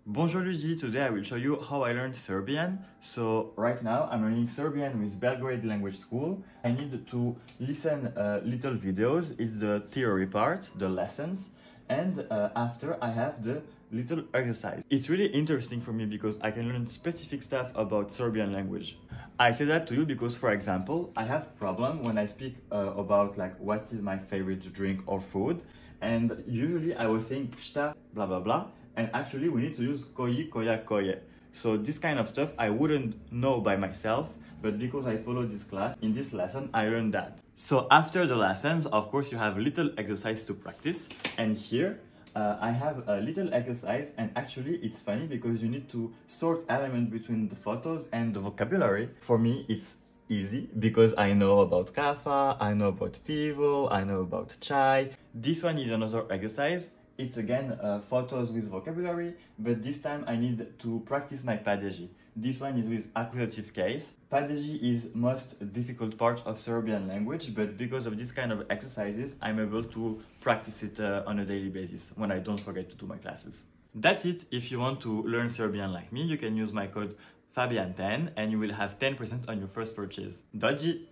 Bonjour Luigi, today I will show you how I learned Serbian. So right now I'm learning Serbian with Belgrade Language School. I need to listen little videos, it's the theory part, the lessons, and after I have the little exercise. It's really interesting for me because I can learn specific stuff about Serbian language. I say that to you because, for example, I have problem when I speak about like what is my favorite drink or food, and usually I was saying šta, blah blah blah, and actually we need to use koji, koja, koje. So this kind of stuff I wouldn't know by myself, but because I follow this class, in this lesson I learned that. So after the lessons, of course, you have little exercise to practice, and here I have a little exercise, and actually it's funny because you need to sort elements between the photos and the vocabulary. For me it's easy because I know about kafa, I know about pivo, I know about chai. This one is another exercise. It's again photos with vocabulary, but this time I need to practice my padez. This one is with accusative case. Padez is most difficult part of Serbian language, but because of this kind of exercises, I'm able to practice it on a daily basis when I don't forget to do my classes. That's it. If you want to learn Serbian like me, you can use my code Fabian10 and you will have 10% on your first purchase. Doji!